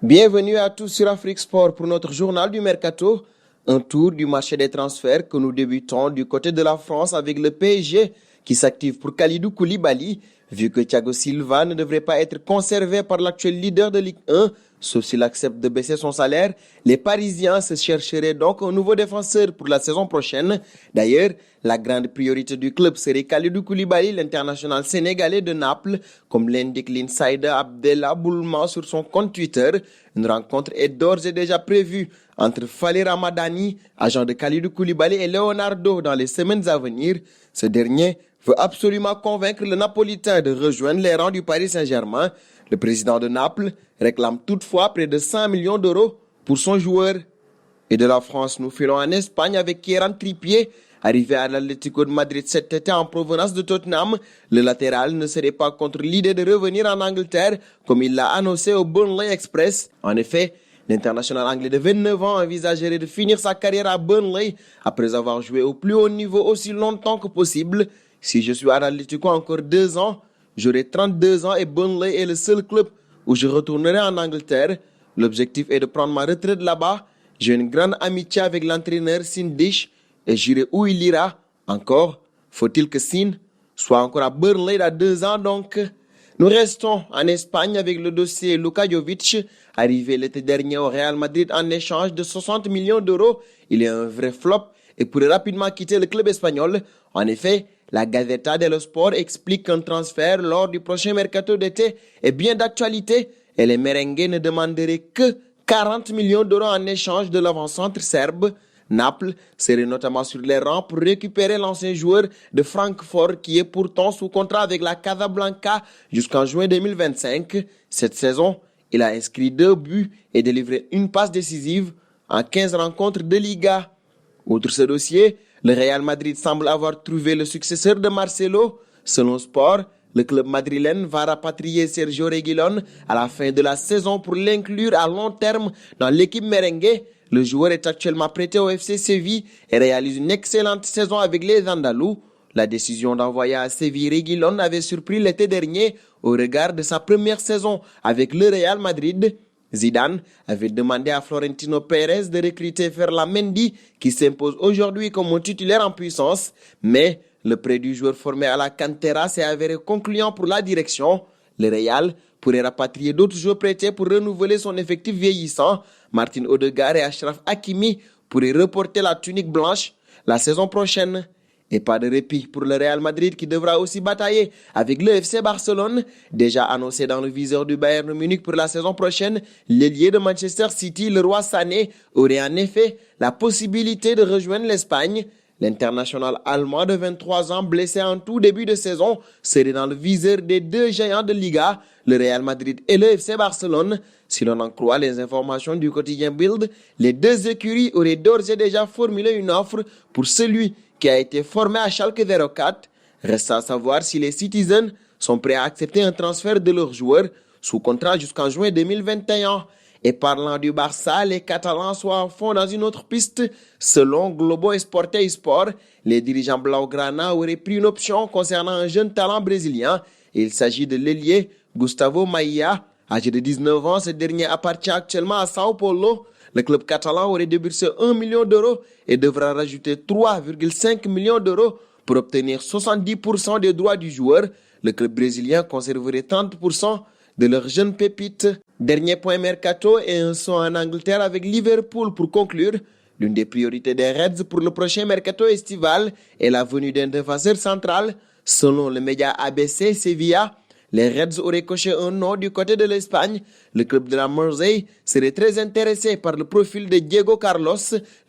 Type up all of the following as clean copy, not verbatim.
Bienvenue à tous sur Afrique Sport pour notre journal du Mercato. Un tour du marché des transferts que nous débutons du côté de la France avec le PSG qui s'active pour Kalidou Koulibaly. Vu que Thiago Silva ne devrait pas être conservé par l'actuel leader de Ligue 1, sauf s'il accepte de baisser son salaire, les Parisiens se chercheraient donc un nouveau défenseur pour la saison prochaine. D'ailleurs, la grande priorité du club serait Kalidou Koulibaly, l'international sénégalais de Naples, comme l'indique l'insider Abdellah Boulma sur son compte Twitter. Une rencontre est d'ores et déjà prévue entre Fali Ramadani, agent de Kalidou Koulibaly, et Leonardo dans les semaines à venir. Ce dernier veut absolument convaincre le Napolitain de rejoindre les rangs du Paris Saint-Germain. Le président de Naples réclame toutefois près de 100 millions d'euros pour son joueur. Et de la France, nous filons en Espagne avec Kieran Trippier. Arrivé à l'Atlético de Madrid cet été en provenance de Tottenham, le latéral ne serait pas contre l'idée de revenir en Angleterre comme il l'a annoncé au Burnley Express. En effet, l'international anglais de 29 ans envisagerait de finir sa carrière à Burnley après avoir joué au plus haut niveau aussi longtemps que possible. Si je suis à l'Atlético encore 2 ans, j'aurai 32 ans et Burnley est le seul club où je retournerai en Angleterre. L'objectif est de prendre ma retraite là-bas. J'ai une grande amitié avec l'entraîneur Sindish et j'irai où il ira. Encore, faut-il que Sin soit encore à Burnley dans 2 ans donc. Nous restons en Espagne avec le dossier Luka Jovic, arrivé l'été dernier au Real Madrid en échange de 60 millions d'euros. Il est un vrai flop et pourrait rapidement quitter le club espagnol. En effet, la Gazzetta dello Sport explique qu'un transfert lors du prochain mercato d'été est bien d'actualité et les merengues ne demanderaient que 40 millions d'euros en échange de l'avant-centre serbe. Naples serait notamment sur les rangs pour récupérer l'ancien joueur de Francfort qui est pourtant sous contrat avec la Casablanca jusqu'en juin 2025. Cette saison, il a inscrit 2 buts et délivré une passe décisive en 15 rencontres de Liga. Outre ce dossier, le Real Madrid semble avoir trouvé le successeur de Marcelo. Selon Sport, le club madrilène va rapatrier Sergio Reguilón à la fin de la saison pour l'inclure à long terme dans l'équipe merengue. Le joueur est actuellement prêté au FC Séville et réalise une excellente saison avec les Andalous. La décision d'envoyer à Séville Reguilón avait surpris l'été dernier au regard de sa première saison avec le Real Madrid. Zidane avait demandé à Florentino Pérez de recruter Ferland Mendy qui s'impose aujourd'hui comme un titulaire en puissance, mais le prêt du joueur formé à la Cantera s'est avéré concluant pour la direction. Le Real pourrait rapatrier d'autres joueurs prêtés pour renouveler son effectif vieillissant. Martin Odegaard et Achraf Hakimi pourraient reporter la tunique blanche la saison prochaine. Et pas de répit pour le Real Madrid qui devra aussi batailler avec le FC Barcelone. Déjà annoncé dans le viseur du Bayern Munich pour la saison prochaine, l'ailier de Manchester City, le roi Sané, aurait en effet la possibilité de rejoindre l'Espagne. L'international allemand de 23 ans, blessé en tout début de saison, serait dans le viseur des 2 géants de Liga, le Real Madrid et le FC Barcelone. Si l'on en croit les informations du quotidien Bild, les 2 écuries auraient d'ores et déjà formulé une offre pour celui qui a été formé à Schalke 04. Reste à savoir si les Citizens sont prêts à accepter un transfert de leurs joueurs sous contrat jusqu'en juin 2021. Et parlant du Barça, les Catalans sont à fond dans une autre piste. Selon Globo Esporte et Sport, les dirigeants Blaugrana auraient pris une option concernant un jeune talent brésilien. Il s'agit de l'ailier Gustavo Maia. Âgé de 19 ans, ce dernier appartient actuellement à Sao Paulo. Le club catalan aurait déboursé 1 million d'euros et devra rajouter 3,5 millions d'euros pour obtenir 70% des droits du joueur. Le club brésilien conserverait 30% de leur jeune pépite. Dernier point mercato et un saut en Angleterre avec Liverpool pour conclure. L'une des priorités des Reds pour le prochain mercato estival est la venue d'un défenseur central. Selon le média ABC Sevilla, les Reds auraient coché un nom du côté de l'Espagne. Le club de la Mersey serait très intéressé par le profil de Diego Carlos,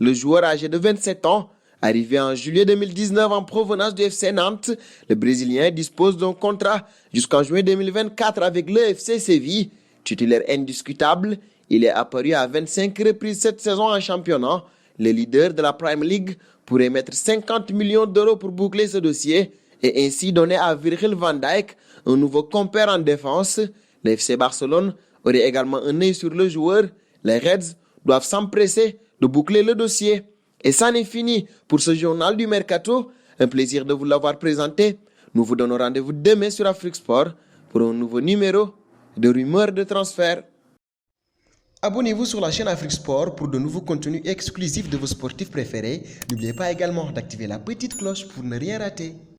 le joueur âgé de 27 ans. Arrivé en juillet 2019 en provenance du FC Nantes, le Brésilien dispose d'un contrat jusqu'en juin 2024 avec le FC Séville. Titulaire indiscutable, il est apparu à 25 reprises cette saison en championnat. Le leader de la Premier League pourrait mettre 50 millions d'euros pour boucler ce dossier et ainsi donner à Virgil van Dijk un nouveau compère en défense. Le FC Barcelone aurait également un œil sur le joueur. Les Reds doivent s'empresser de boucler le dossier. Et ça n'est fini pour ce journal du Mercato. Un plaisir de vous l'avoir présenté. Nous vous donnons rendez-vous demain sur Afrique Sport pour un nouveau numéro de rumeurs de transfert. Abonnez-vous sur la chaîne Afrique Sport pour de nouveaux contenus exclusifs de vos sportifs préférés. N'oubliez pas également d'activer la petite cloche pour ne rien rater.